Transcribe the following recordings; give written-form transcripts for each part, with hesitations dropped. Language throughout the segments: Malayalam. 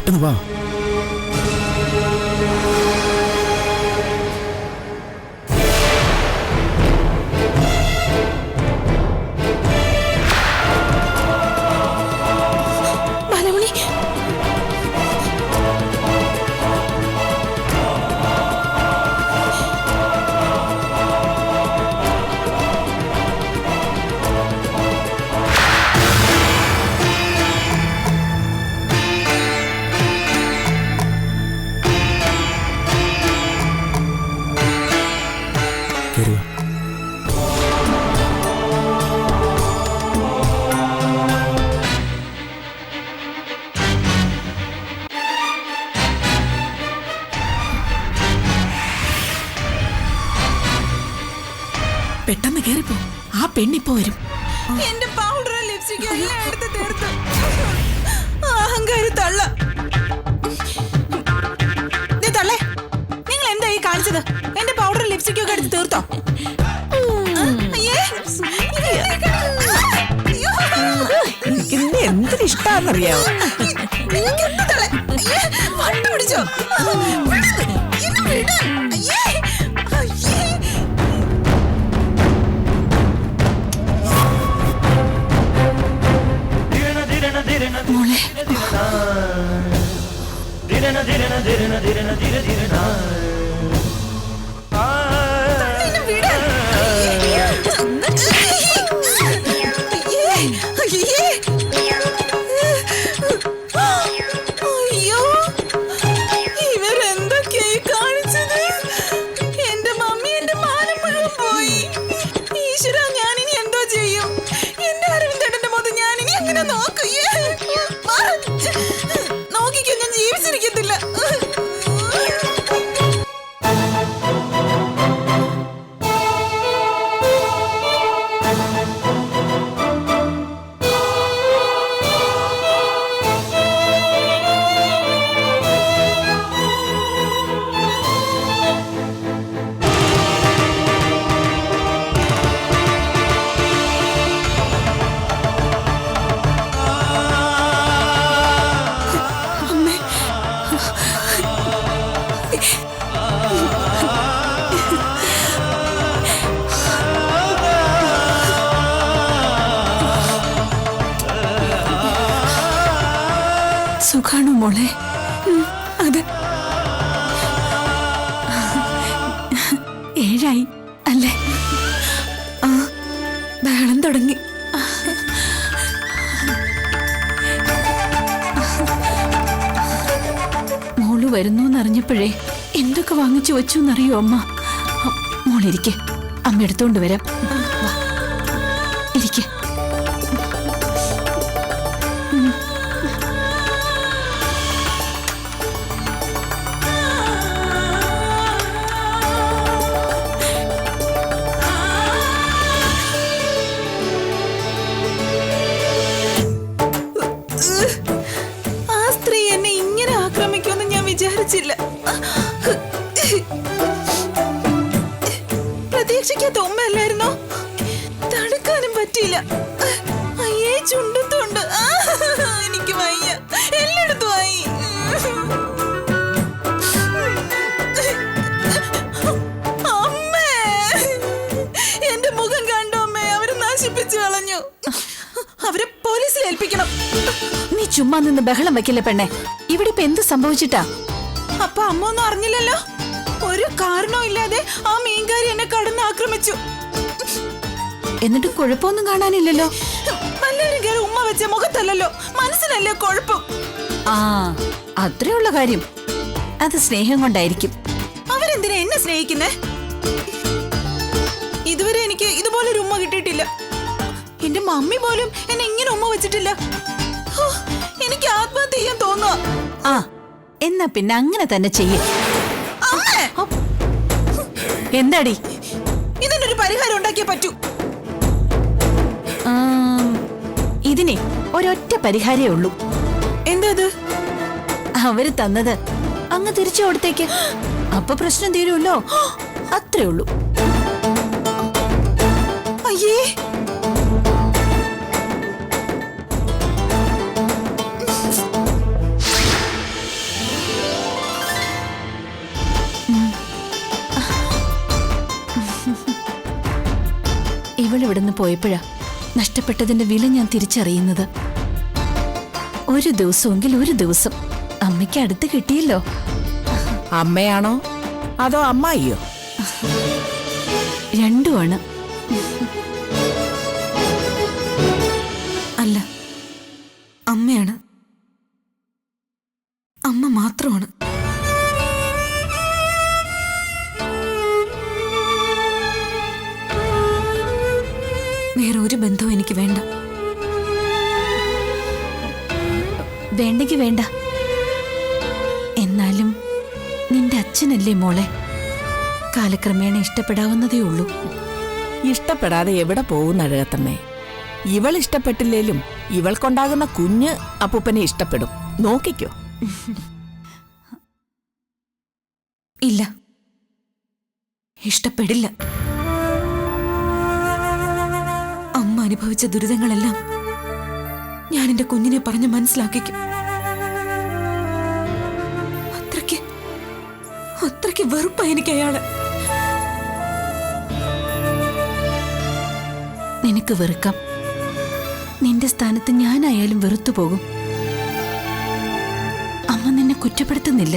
പെട്ടെന്ന് വാ. പെട്ടെന്ന് കേറിപ്പോ, ആ പെണ്ണിപ്പോ വരും. എന്റെ പൗഡർ ലിപ്സ്റ്റിക് എല്ലാം എടുത്ത് തീർത്തു. അഹങ്കാരി തള്ള. തള്ളേ, നിങ്ങൾ എന്താ ഈ കാണിച്ചത്? എന്റെ പൗഡർ ലിപ്സ്റ്റിക് ഒക്കെ എടുത്ത് തീർത്തോ? എനിക്കിന്നെ എന്തൊരു ഇഷ്ടാന്നറിയാവോ? വണ്ടു പിടിച്ചോ? മോളെ, അയ്യോ, ഇവരെന്തൊക്കെയായി കാണിച്ചത്? എന്റെ മമ്മി എന്റെ മാനം മുഴുവൻ പോയി. ഈശ്വര, ഞാനിനി എന്തോ ചെയ്യും? എന്റെ അരവിന്ദേട്ടന്റെ മുഖത്ത് ഞാനിനി എങ്ങനെ നോക്കും? നോക്കിക്കോ, ഞാൻ ജീവിച്ചിരിക്കത്തില്ല. സുഖാണോ മോളെ? അതെ, 7 അല്ലേ? ബഹളം തുടങ്ങി. മോള് വരുന്നൂന്നറിഞ്ഞപ്പോഴേ എന്തൊക്കെ വാങ്ങിച്ചു വെച്ചു എന്നറിയോ അമ്മ? മോളിരിക്കെ, അമ്മ എടുത്തോണ്ട് വരാം. ഇരിക്കെ. ആ സ്ത്രീ എന്നെ ഇങ്ങനെ ആക്രമിക്കുമെന്ന് ഞാൻ വിചാരിച്ചില്ല. പ്രതീക്ഷിക്കാത്ത ഉമ്മയല്ലായിരുന്നോ? തടുക്കാനും പറ്റിയില്ല. അയ്യേ, ചുണ്ടത്തുണ്ട്. എനിക്ക് വയ്യ, എല്ലായിടത്തും ആയി. അമ്മേ, എന്റെ മുഖം കണ്ടോ അമ്മേ? അവര് നശിപ്പിച്ചു കളഞ്ഞു. അവരെ പോലീസിൽ ഏൽപ്പിക്കണം. നീ ചുമ്മാ നിന്ന് ബഹളം വെക്കില്ലേ പെണ്ണെ. ഇവിടെ ഇപ്പൊ എന്ത് സംഭവിച്ചിട്ടാ? അപ്പൊ അമ്മ ഒന്നും അറിഞ്ഞില്ലല്ലോ? ഒരു കാരണവും ഇല്ലാതെ ആ മീൻകാരി എന്നെ കടന്ന് ആക്രമിച്ചു. എന്നിട്ട് കുഴപ്പമൊന്നും കാണാനില്ലല്ലോ. എല്ലാരും കയറി ഉമ്മ വെച്ച മുഖത്തല്ലല്ലോ, മനസ്സിലല്ലേ കുഴപ്പം. ആ, അത്രയുള്ള കാര്യം. അത് സ്നേഹം കൊണ്ടായിരിക്കും. അവരെന്തിനാ എന്നെ സ്നേഹിക്കുന്നേ? ഇതുവരെ എനിക്ക് ഇതുപോലൊരു ഉമ്മ കിട്ടിയിട്ടില്ല. എന്റെ മമ്മി പോലും എന്നെ ഇങ്ങനെ ഉമ്മ വെച്ചിട്ടില്ല. എനിക്ക് ആത്മഹത്യ ചെയ്യാൻ തോന്നുക. ആ, എന്നാ പിന്നെ അങ്ങനെ തന്നെ ചെയ്യേ. എന്താടി? ഇതിനൊരു പരിഹാരം ഉണ്ടാക്കിയേ പറ്റൂ. ഇതിനെ ഒരൊറ്റ പരിഹാരമേ ഉള്ളൂ. എന്താ? അവര് തന്നത് അങ്ങ് തിരിച്ചു കൊടുത്തേക്ക്. അപ്പൊ പ്രശ്നം തീരുമല്ലോ. അത്രേ ഉള്ളൂ. അയ്യേ, ഇവളിവിടുന്ന് പോയപ്പോഴാ നഷ്ടപ്പെട്ടതിന്റെ വില ഞാൻ തിരിച്ചറിയുന്നത്. ഒരു ദിവസമെങ്കിൽ ഒരു ദിവസം അമ്മയ്ക്ക് അടുത്ത് കിട്ടിയല്ലോ. അമ്മയാണോ അതോ അമ്മായിയോ? രണ്ടുമാണ്. അല്ല, അമ്മയാണ്. അമ്മ മാത്രമാണ്. വേറെ ഒരു ബന്ധവും എനിക്ക് വേണ്ട. വേണ്ടെങ്കി വേണ്ട. എന്നാലും നിന്റെ അച്ഛനല്ലേ മോളെ, കാലക്രമേണ ഇഷ്ടപ്പെടാവുന്നതേ ഉള്ളൂ. ഇഷ്ടപ്പെടാതെ എവിടെ പോകുന്ന അഴകത്തമ്മേ? ഇവൾ ഇഷ്ടപ്പെട്ടില്ലേലും ഇവൾക്കുണ്ടാകുന്ന കുഞ്ഞ് അപ്പൂപ്പനെ ഇഷ്ടപ്പെടും. നോക്കിക്കോ. ഇല്ല, ഇഷ്ടപ്പെടില്ല. അമ്മ അനുഭവിച്ച ദുരിതങ്ങളെല്ലാം ഞാൻ എന്റെ കുഞ്ഞിനെ പറഞ്ഞ് മനസ്സിലാക്കിക്കും. അത്രയ്ക്ക് വെറുപ്പാ എനിക്ക് അയാള്. നിനക്ക് വെറുക്കാം. നിന്റെ സ്ഥാനത്ത് ഞാനായാലും വെറുത്തു പോകും. അമ്മ നിന്നെ കുറ്റപ്പെടുത്തുന്നില്ല.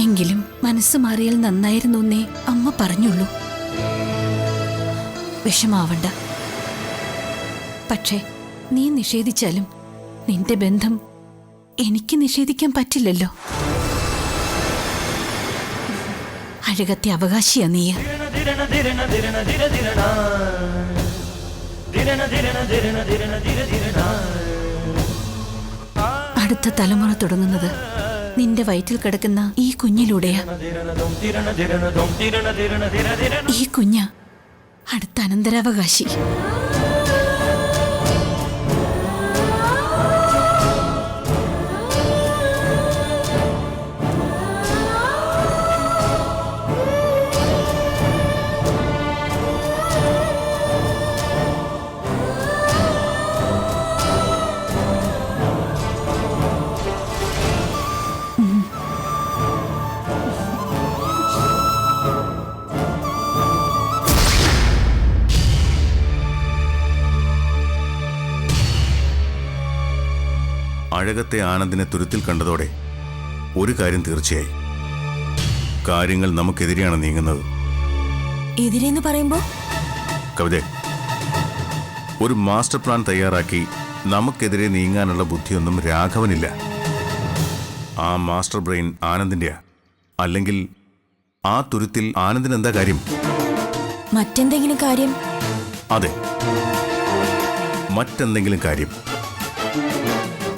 എങ്കിലും മനസ്സ് മാറിയാൽ നന്നായിരുന്നു എന്നേ അമ്മ പറഞ്ഞുള്ളൂ. വിഷമാവണ്ട. പക്ഷേ നീ നിഷേധിച്ചാലും നിന്റെ ബന്ധം എനിക്ക് നിഷേധിക്കാൻ പറ്റില്ലല്ലോ. അഴകത്തെ അവകാശിയാ നീ. അടുത്ത തലമുറ തുടങ്ങുന്നത് നിന്റെ വയറ്റിൽ കിടക്കുന്ന ഈ കുഞ്ഞിലൂടെയാ. ഈ കുഞ്ഞ അടുത്ത അനന്തരാവകാശി. അഴകത്തെ ആനന്ദിനെ തുരുത്തിൽ കണ്ടതോടെ ഒരു കാര്യം തീർച്ചയായി, കാര്യങ്ങൾ നമുക്കെതിരെയാണ് നീങ്ങുന്നത്. എതിരെന്ന് പറയുമ്പോ? കവിതേ, ഒരു മാസ്റ്റർ പ്ലാൻ തയ്യാറാക്കി നമുക്കെതിരെ നീങ്ങാനുള്ള ബുദ്ധിയൊന്നും രാഘവനില്ല. ആ മാസ്റ്റർ ബ്രെയിൻ ആനന്ദിന്റെയാ. അല്ലെങ്കിൽ ആ തുരുത്തിൽ ആനന്ദിന് എന്താ കാര്യം? മറ്റെന്തെങ്കിലും കാര്യം? അതെ, മറ്റെന്തെങ്കിലും കാര്യം.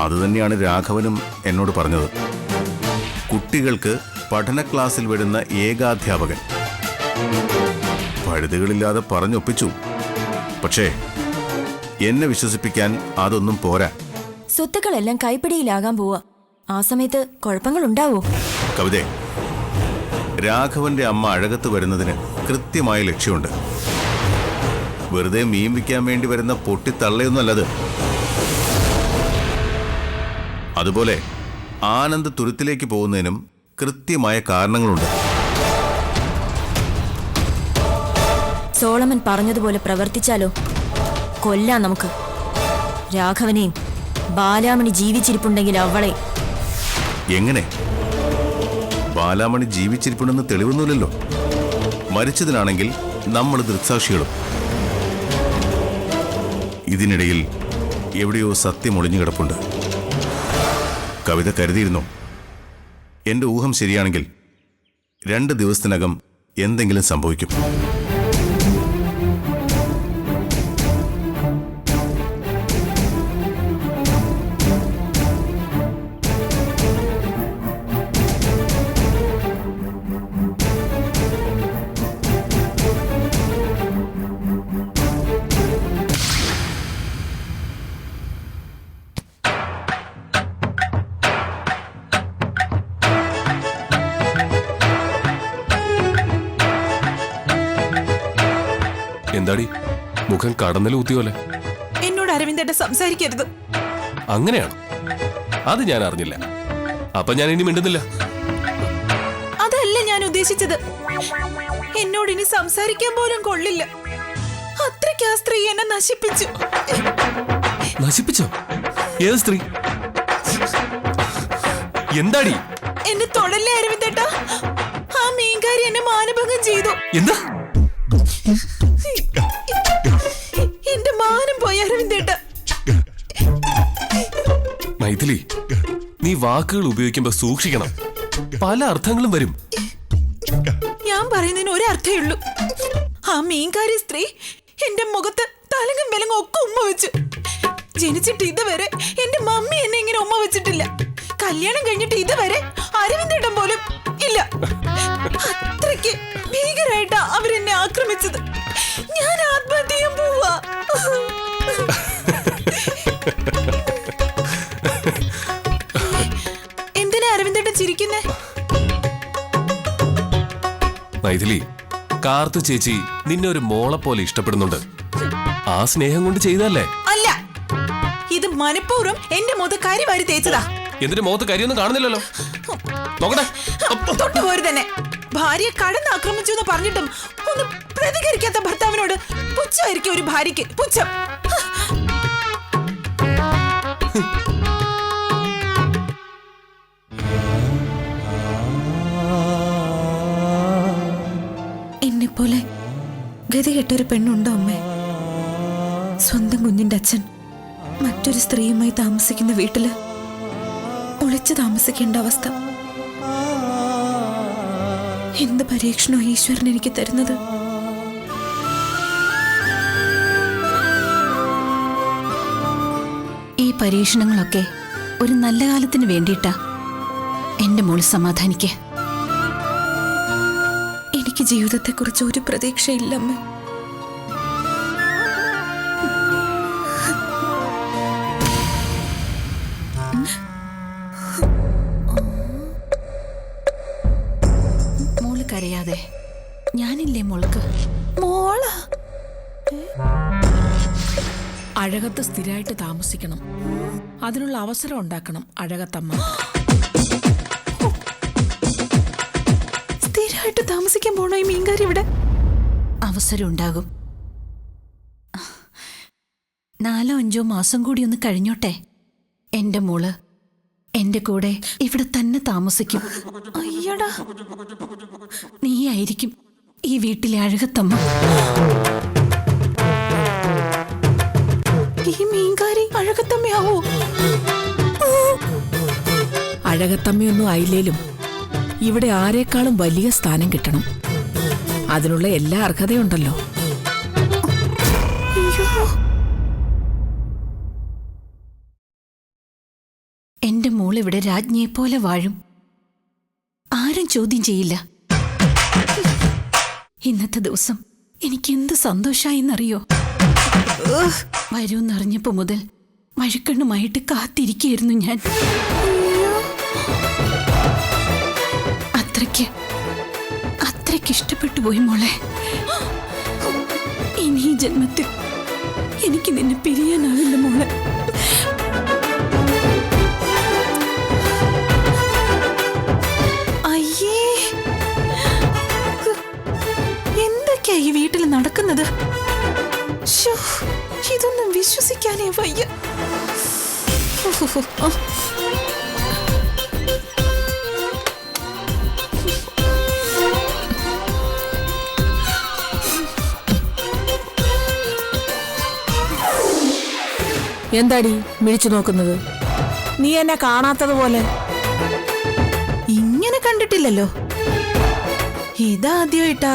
അതുതന്നെയാണ് രാഘവനും എന്നോട് പറഞ്ഞത്. കുട്ടികൾക്ക് പഠന ക്ലാസ്സിൽ വിടുന്ന ഏകാധ്യാപകൻ. പഴുതുകളില്ലാതെ പറഞ്ഞൊപ്പിച്ചു. പക്ഷേ എന്നെ വിശ്വസിപ്പിക്കാൻ അതൊന്നും പോരാ. സ്വത്തുക്കളെല്ലാം കൈപ്പിടിയിലാകാൻ പോവാ. ആ സമയത്ത് കുഴപ്പങ്ങളുണ്ടാവോ? കവിതേ, രാഘവന്റെ അമ്മ അഴകത്ത് വരുന്നതിന് കൃത്യമായ ലക്ഷ്യമുണ്ട്. വെറുതെ മീൻ വിൽക്കാൻ വേണ്ടി വരുന്ന പൊട്ടിത്തള്ളയൊന്നുമല്ലത്. അതുപോലെ ആനന്ദ് തുരുത്തിലേക്ക് പോകുന്നതിനും കൃത്യമായ കാരണങ്ങളുണ്ട്. സോളമൻ പറഞ്ഞതുപോലെ പ്രവർത്തിച്ചാലോ? കൊല്ലാം നമുക്ക്. രാഘവനെയും ബാലാമണി ജീവിച്ചിരിപ്പുണ്ടെങ്കിൽ അവളെ. എങ്ങനെ? ബാലാമണി ജീവിച്ചിരിപ്പുണ്ടെന്ന് തെളിവൊന്നുമില്ലല്ലോ. മരിച്ചതിനാണെങ്കിൽ നമ്മൾ ദൃക്സാക്ഷികളും. ഇതിനിടയിൽ എവിടെയോ സത്യം ഒളിഞ്ഞു കിടപ്പുണ്ട്. കവിത കരുതിയിരുന്നു, എന്റെ ഊഹം ശരിയാണെങ്കിൽ 2 ദിവസത്തിനകം എന്തെങ്കിലും സംഭവിക്കും. എന്താടി മുഖം കടന്നൽ ഊത്തിയോലെ? എന്നോട് അരവിന്ദേട്ട സംസാരിക്കരുത്. അങ്ങനെയാണ്? അത് ഞാൻ അറിഞ്ഞില്ല. അപ്പൊ ഞാൻ ഇനി മിണ്ടുന്നില്ല. അതല്ല ഞാൻ ഉദ്ദേശിച്ചത്. എന്നോട് ഇനി സംസാരിക്കാൻ പോലും കൊള്ളില്ല. അത്ര അത്രയ്ക്ക് ആ സ്ത്രീ എന്നെ നശിപ്പിച്ചു. നശിപ്പിച്ചോ? ഏത് സ്ത്രീ? എന്താടി? എന്നെ തൊടല്ലേ അരവിന്ദേട്ടാ. ആ മീൻകാരി എന്നെ മാനഭംഗം ചെയ്തു. എന്താ? എന്റെ മാനം പോയി അരവിന്ദേട്ടാ. മൈഥിലി, നീ വാക്കുകൾ ഉപയോഗിക്കുമ്പോ സൂക്ഷിക്കണം. പല അർത്ഥങ്ങളും വരും. ഞാൻ പറയുന്നതിന് ഒരർത്ഥേ ഉള്ളൂ. ആ മീൻകാരി സ്ത്രീ എന്റെ മുഖത്ത് തലങ്ങും വിലങ്ങും ഒക്കെ ഉമ്മ വെച്ചു. ജനിച്ചിട്ട് ഇതുവരെ എന്റെ മമ്മി എന്നെ ഇങ്ങനെ ഉമ്മ വെച്ചിട്ടില്ല. കല്യാണം കഴിഞ്ഞിട്ട് ഇതുവരെ അരവിന്ദേട്ടൻ പോലും ഇല്ല. അത്രയ്ക്ക് ഭീകരായിട്ടാ അവരെന്നെ ആക്രമിച്ചത്. ഞാൻ ആത്മഹത്യ ചെയ്യാൻ പോവാ. എന്തിനാ അരവിന്ദേട്ടൻ ചിരിക്കുന്നേ? മൈഥിലി, കാർത്തു ചേച്ചി നിന്നെ ഒരു മോളെ പോലെ ഇഷ്ടപ്പെടുന്നുണ്ട്. ആ സ്നേഹം കൊണ്ട് ചെയ്തല്ലേ? അല്ല, ഇത് മനഃപൂർവ്വം എന്റെ മുഖത്ത് കരി വാരി തേച്ചതാ. എന്നിട്ട് മുഖത്ത് കരിയൊന്നും കാണുന്നില്ലല്ലോ. നോക്കട്ടെ. തൊട്ടുപോര് തന്നെ. ഭാര്യയെ കടന്ന് ആക്രമിച്ചു എന്ന് പറഞ്ഞിട്ടും ഒന്ന് പ്രതികരിക്കാത്ത ഭർത്താവിനോട് പുച്ഛമായിരിക്കും ഒരു ഭാര്യയ്ക്ക്. പുച്ഛം. എന്നെപ്പോലെ ഗതികെട്ടൊരു പെണ്ണുണ്ടോ അമ്മേ? സ്വന്തം കുഞ്ഞിന്റെ അച്ഛൻ മറ്റൊരു സ്ത്രീയുമായി താമസിക്കുന്ന വീട്ടില് ഒളിച്ചു താമസിക്കേണ്ട അവസ്ഥ. എന്ത് പരീക്ഷണോ ഈശ്വരൻ എനിക്ക് തരുന്നത്. ഈ പരീക്ഷണങ്ങളൊക്കെ ഒരു നല്ല കാലത്തിന് വേണ്ടിയിട്ടാ. എന്റെ മോൾ സമാധാനിക്ക്. എനിക്ക് ജീവിതത്തെക്കുറിച്ച് ഒരു പ്രതീക്ഷയില്ലമ്മേ. മോള് കരയാതെ. ഞാനില്ലേ മോൾക്ക്? മോളാ? അഴകത്ത് സ്ഥിരമായിട്ട് താമസിക്കണം. അതിനുള്ള അവസരം ഉണ്ടാക്കണം അഴകത്തമ്മ. സ്ഥിരമായിട്ട് താമസിക്കാൻ പോണോ ഈ മീൻകാരി ഇവിടെ? അവസരം ഉണ്ടാകും. 4-5 മാസം കൂടി ഒന്ന് കഴിഞ്ഞോട്ടെ. എന്റെ മോള് എന്റെ കൂടെ ഇവിടെ തന്നെ താമസിക്കും. അയ്യടാ, നീയായിരിക്കും ഈ വീട്ടിലെ അഴകത്തമ്മ. ഈ മീൻകാരി അഴകത്തമ്മയാവോ? അഴകത്തമ്മയൊന്നും ആയില്ലേലും ഇവിടെ ആരെക്കാളും വലിയ സ്ഥാനം കിട്ടണം. അതിനുള്ള എല്ലാ അർഹതയുണ്ടല്ലോ. എന്റെ മോളിവിടെ രാജ്ഞിയെപ്പോലെ വാഴും. ആരും ചോദ്യം ചെയ്യില്ല. ഇന്നത്തെ ദിവസം എനിക്ക് എന്ത് സന്തോഷായിന്നറിയോ? വരൂന്നറിഞ്ഞപ്പോ മുതൽ മഴക്കണ്ണുമായിട്ട് കാത്തിരിക്കുകയായിരുന്നു ഞാൻ. അത്രയ്ക്ക് ഇഷ്ടപ്പെട്ടു പോയി മോളെ. ഇനി ഈ ജന്മത്തിൽ എനിക്ക് നിന്നെ പിരിയാനാവില്ല മോളെ. അയ്യേ, എന്തൊക്കെയാ ഈ വീട്ടിൽ നടക്കുന്നത്? ശ്ശോ, ഇതൊന്നും വിശ്വസിക്കാനേ വയ്യ. എന്താടി മിഴിച്ചു നോക്കുന്നത്? നീ എന്നെ കാണാത്തതുപോലെ. ഇങ്ങനെ കണ്ടിട്ടില്ലല്ലോ. ഇതാദ്യമായിട്ടാ.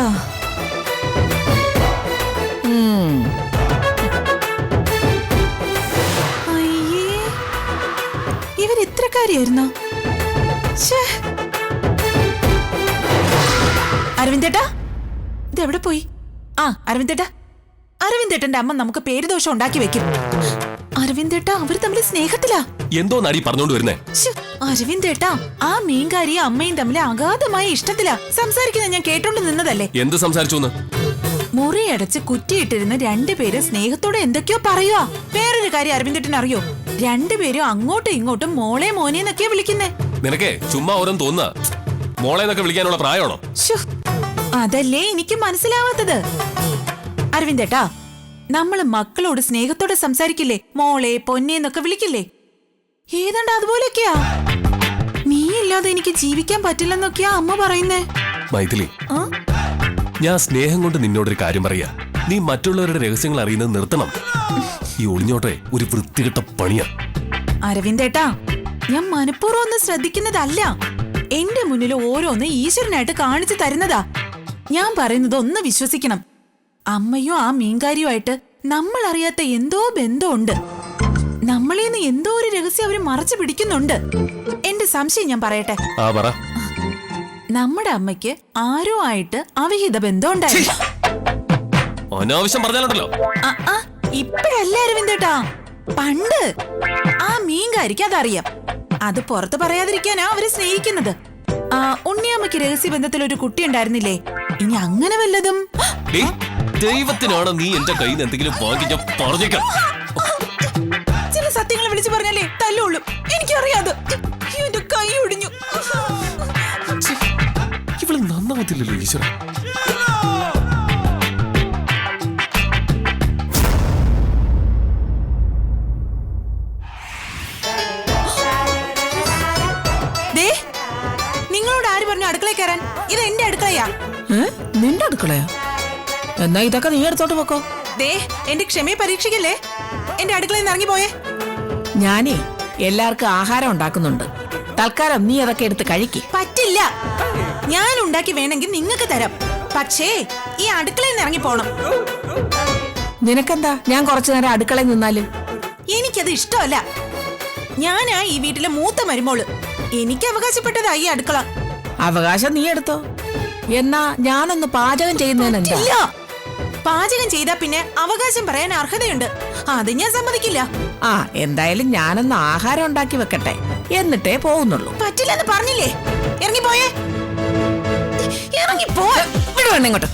അയ്യേ, ഇവരിത്രക്കാരിയായിരുന്നോ? അരവിന്ദേട്ടാ, ഇതെവിടെ പോയി? ആ അരവിന്ദേട്ടാ, അരവിന്ദേട്ടന്റെ അമ്മ നമുക്ക് പേരുദോഷം ഉണ്ടാക്കി വെക്കും. അരവിന്ദേട്ടാ, അവര് തമ്മിൽ സ്നേഹത്തിലാ. എന്തോ നടി പറഞ്ഞോണ്ട് വരുന്നേ? അരവിന്ദേട്ടാ, ആ മീൻകാരിയും അമ്മയും തമ്മിൽ അഗാധമായ ഇഷ്ടത്തിലാ. സംസാരിക്കുന്നത് ഞാൻ കേട്ടോണ്ട് നിന്നതല്ലേ. എന്ത് സംസാരിച്ചു? മുറിയടച്ച് കുറ്റിയിട്ടിരുന്ന രണ്ടുപേര് സ്നേഹത്തോടെ എന്തൊക്കെയോ പറയുവാ. വേറൊരു കാര്യം അരവിന്ദേട്ടൻ അറിയോ? രണ്ടുപേരും അങ്ങോട്ടും ഇങ്ങോട്ടും മോളെ മോനെ എന്നൊക്കെയാ വിളിക്കുന്നേ. നിനക്കേ ചുമ്മാ ഓരോന്ന് തോന്നുക. മോളെ എന്നൊക്കെ വിളിക്കാനുള്ള പ്രായമാണോ? അതല്ലേ എനിക്ക് മനസ്സിലാവാത്തത്. അരവിന്ദേട്ടാ, നമ്മള് മക്കളോട് സ്നേഹത്തോടെ സംസാരിക്കില്ലേ, മോളെ പൊന്നെ എന്നൊക്കെ വിളിക്കില്ലേ, ഏതാണ്ട് അതുപോലെയൊക്കെയാ. നീ ഇല്ലാതെ എനിക്ക് ജീവിക്കാൻ പറ്റില്ലെന്നൊക്കെയാ അമ്മ പറയുന്നേ. മൈഥിലി, ഞാൻ സ്നേഹം കൊണ്ട് നിന്നോടൊരു കാര്യം പറയാ. നീ മറ്റുള്ളവരുടെ രഹസ്യങ്ങൾ അറിയുന്നത് നിർത്തണം. ഈ ഒളിഞ്ഞോട്ടെ ഒരു വൃത്തികെട്ട പണിയാ. അരവിന്ദേട്ടാ, ഞാൻ മനഃപൂർവ്വം ഒന്നും ശ്രദ്ധിക്കുന്നതല്ല. എന്റെ മുന്നിൽ ഓരോന്ന് ഈശ്വരനായിട്ട് കാണിച്ചു തരുന്നതാ. ഞാൻ പറയുന്നത് ഒന്ന് വിശ്വസിക്കണം. അമ്മയോ ആ മീൻകാരിയുമായിട്ട് നമ്മൾ അറിയാത്ത എന്തോ ബന്ധമുണ്ട്. നമ്മളേന്ന് എന്തോ ഒരു രഹസ്യം അവര് മറച്ചു പിടിക്കുന്നുണ്ട്. എന്റെ സംശയം ഞാൻ പറയട്ടെ. നമ്മുടെ അമ്മയ്ക്ക് ആരോ ആയിട്ട് അവിഹിത ബന്ധം ഉണ്ടായില്ല. അനാവശ്യം പറഞ്ഞാലുണ്ടല്ലോ. ഇപ്പഴല്ല അരവിന്ദേട്ടാ, പണ്ട്. ആ മീൻകാരിക്ക് അതറിയാം. അത് പുറത്ത് പറയാതിരിക്കാനാ അവരെ സ്നേഹിക്കുന്നത്. ഉണ്ണിയമ്മയ്ക്ക് രഹസ്യബന്ധത്തിൽ ഒരു കുട്ടി ഉണ്ടായിരുന്നില്ലേ? ഇനി അങ്ങനെ വല്ലതും. ദൈവത്തിനാണ് നീ എന്റെ കയ്യിൽ നിന്ന് എന്തെങ്കിലും വാങ്ങിക്കാൻ പറഞ്ഞേക്കാം. ചില സത്യങ്ങൾ വിളിച്ചു പറഞ്ഞാലേ തല്ലുള്ളൂ. എനിക്കറിയാതെ എന്റെ കൈ ഒടിഞ്ഞു. ഇവള് നന്നാവത്തില്ലല്ലോ ഈശ്വര. നിങ്ങളോട് ആര് പറഞ്ഞു അടുക്കളയിൽ കയറാൻ? ഇത് എന്റെ അടുക്കളയാ. നിന്റെ അടുക്കളയാ? എന്നാ ഇതൊക്കെ നീ എടുത്തോട്ട് പോക്കോ. എന്റെ ക്ഷമയെ പരീക്ഷിക്കല്ലേ. എന്റെ അടുക്കളയിൽ നിന്ന് ഇറങ്ങി പോയേ. ഞാനേ എല്ലാവർക്കും ആഹാരം ഉണ്ടാക്കുന്നുണ്ട്. തൽക്കാലം നീ അതൊക്കെ എടുത്ത് കഴിക്ക്. പറ്റില്ല. ഞാൻ ഉണ്ടാക്കി വേണമെങ്കിൽ നിങ്ങൾക്ക് തരാം. പക്ഷേ ഈ അടുക്കളയിൽ നിന്ന് ഇറങ്ങി പോണം. നിനക്കെന്താ ഞാൻ കുറച്ചു നേരം അടുക്കളയിൽ നിന്നാല്? എനിക്കത് ഇഷ്ടമല്ല. ഞാനാ ഈ വീട്ടിലെ മൂത്ത മരുമോള്. എനിക്ക് അവകാശപ്പെട്ടതാ ഈ അടുക്കള. അവകാശം നീ എടുത്തോ. എന്നാ ഞാനൊന്ന് പാചകം ചെയ്യുന്നതിനെന്താ? പാചകം ചെയ്താ പിന്നെ അവകാശം പറയാൻ അർഹതയുണ്ട്. അത് ഞാൻ സമ്മതിക്കില്ല. എന്തായാലും ഞാനൊന്ന് ആഹാരം ഉണ്ടാക്കി വെക്കട്ടെ, എന്നിട്ടേ പോകുന്നുള്ളൂ. പറ്റില്ലെന്ന് പറഞ്ഞില്ലേ. ഇറങ്ങിപ്പോയേ. ഇറങ്ങിപ്പോ. ഇങ്ങോട്ട്.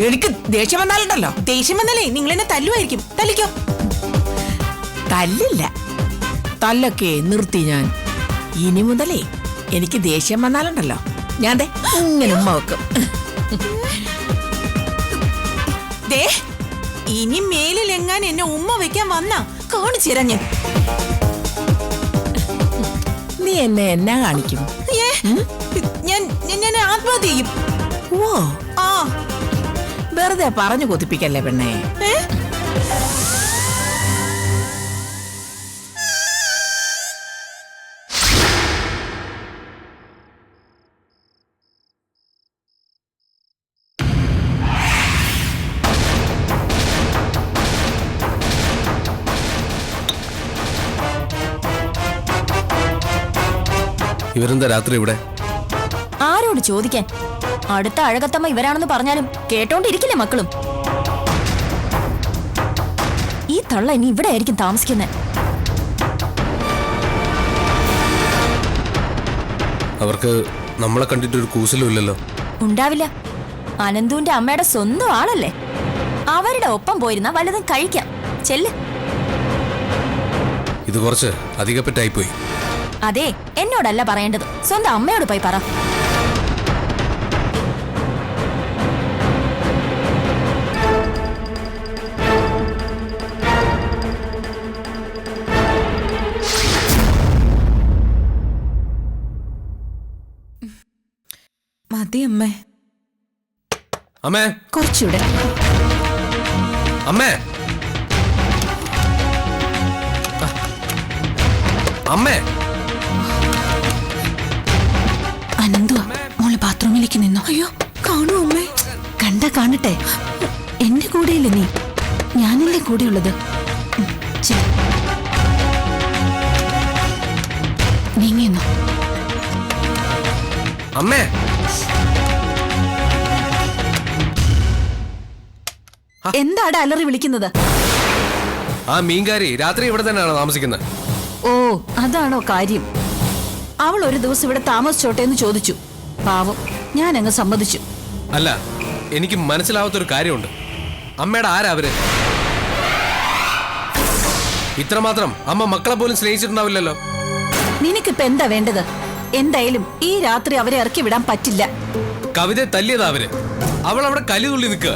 എനിക്ക് ദേഷ്യം വന്നാലുണ്ടല്ലോ. ദേഷ്യം വന്നാലേ നിങ്ങൾ എന്നെ തല്ലുമായിരിക്കും. തല്ലിക്കോ. തല്ലില്ല, തല്ലൊക്കെ നിർത്തി ഞാൻ. ഇനി മുതലേ എനിക്ക് ദേഷ്യം വന്നാലുണ്ടല്ലോ ഞാൻ ഇങ്ങനെ ഉമ്മ വെക്കും. ഇനി മേലിലെങ്ങാൻ എന്നെ ഉമ്മ വെക്കാൻ വന്നാ കാണിച്ചിരഞ്ഞ. നീ എന്നെ എന്നാ കാണിക്കും? ഞാൻ ആത്മഹത്യ ചെയ്യും. വെറുതെ പറഞ്ഞു കൊതിപ്പിക്കല്ലേ പെണ്ണേ. ഇവരെന്താ രാത്രി ഇവിടെ? ആരോട് ചോദിക്കാൻ? അടുത്ത അഴകത്തമ്മ ഇവരാണെന്ന് പറഞ്ഞാലും കേട്ടോണ്ടിരിക്കില്ലേ മക്കളും? ഈ തള്ള ഇനി ഇവിടെ ആയിരിക്കും താമസിക്കുന്നത്. അവർക്ക് നമ്മളെ കണ്ടിട്ടൊരു കൂസലും ഇല്ലല്ലോ. ഉണ്ടാവില്ല. അനന്തുവിന്റെ അമ്മയുടെ സ്വന്തം ആളല്ലേ. അവരുടെ ഒപ്പം പോയിരുന്ന വല്ലതും കഴിക്കാം. ചെല്ല്. ഇത് കുറച്ച് അധികപ്പെട്ടായിപ്പോയി. അതെ, എന്നോടല്ല പറയേണ്ടത്, സ്വന്തം അമ്മയോട് പോയി പറ. മതി അമ്മേ. അമ്മേ, കുറച്ചുകൂടെ. അമ്മേ, അമ്മേ. അനന്തുവാ, മോള് ബാത്റൂമിലേക്ക് നിന്നോ. അയ്യോ, കാണൂ അമ്മേ. കാണട്ടെ. എന്റെ കൂടെയല്ലേ നീ? ഞാനല്ലേ കൂടെയുള്ളത്. നീങ്ങിന്നോ. അമ്മേ, എന്താടാ അലറി വിളിക്കുന്നത്? ആ മീൻകാരി രാത്രി ഇവിടെ തന്നെയാണോ താമസിക്കുന്നത്? ഓ, അതാണോ കാര്യം? അവൾ ഒരു ദിവസം ഇവിടെ താമസിച്ചോട്ടെ എന്ന് ചോദിച്ചു. പാവം, ഞാൻ അങ്ങ് സമ്മതിച്ചു. അല്ല, എനിക്ക് മനസ്സിലാവാത്തൊരു കാര്യമുണ്ട്. അമ്മയുടെ ആരാ അവര്? ഇത്രമാത്രം അമ്മ മക്കളെ പോലും സ്നേഹിച്ചിട്ടുണ്ടാവില്ലല്ലോ. നിനക്കിപ്പോ എന്താ വേണ്ടത്? എന്തായാലും ഈ രാത്രി അവരെ ഇറക്കി വിടാൻ പറ്റില്ല. കവിതയെ തല്ലിയതാ അവര്. അവൾ അവിടെ കലി തുള്ളി നിൽക്കുക.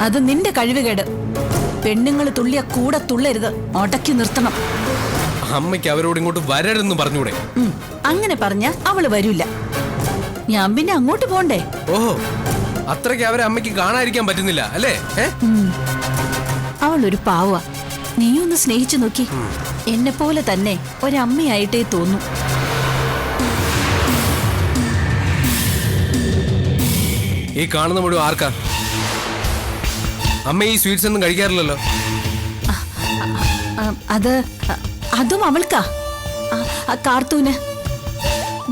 അത് നിന്റെ കഴിവുകേട്. പെണ്ണുങ്ങൾ തുള്ളിയ കൂടെ തുള്ളരുത്, അടക്കി നിർത്തണം. അമ്മയ്ക്ക് അവരോട് ഇങ്ങോട്ട് വരരുതെന്ന് പറഞ്ഞൂടെ? അങ്ങനെ പറഞ്ഞ അവള് വരൂല. ഞാൻ പിന്നെ അങ്ങോട്ട് പോണ്ടേ? ഓഹോ, അത്രയ്ക്ക് അവരെ അമ്മയ്ക്ക് കാണാതിരിക്കാൻ പറ്റുന്നില്ല അല്ലേ? അവളൊരു പാവ. നീയൊന്ന് സ്നേഹിച്ചു നോക്കി. എന്നെ പോലെ തന്നെ ഒരമ്മയായിട്ടേ തോന്നൂ. ഈ കാണുന്ന മുഴുവൻ ആർക്കാ? അമ്മ ഈ സ്വീറ്റ്സ് ഒന്നും കഴിക്കാറില്ലല്ലോ. അതും അവൾക്കാ. കാർത്തൂന്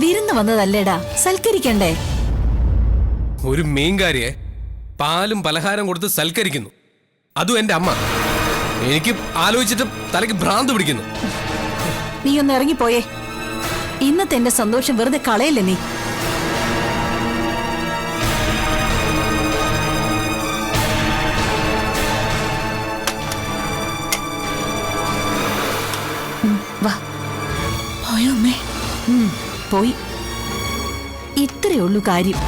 വിരുന്ന് വന്നതല്ലേടാ, സൽക്കരിക്കണ്ടേ? ഒരു മീൻകാരിയെ പാലും പലഹാരം കൊടുത്ത് സൽക്കരിക്കുന്നു, അതും എന്റെ അമ്മ. എനിക്ക് ആലോചിച്ചിട്ട് തലയ്ക്ക് ഭ്രാന്ത് പിടിക്കുന്നു. നീ ഒന്ന് ഇറങ്ങിപ്പോയേ. ഇന്നത്തെ എന്റെ സന്തോഷം വെറുതെ കളയല്ലേ നീ. വാ. പോയോ അമ്മേ? പോയി. ഇത്രയേ ഉള്ളൂ കാര്യം.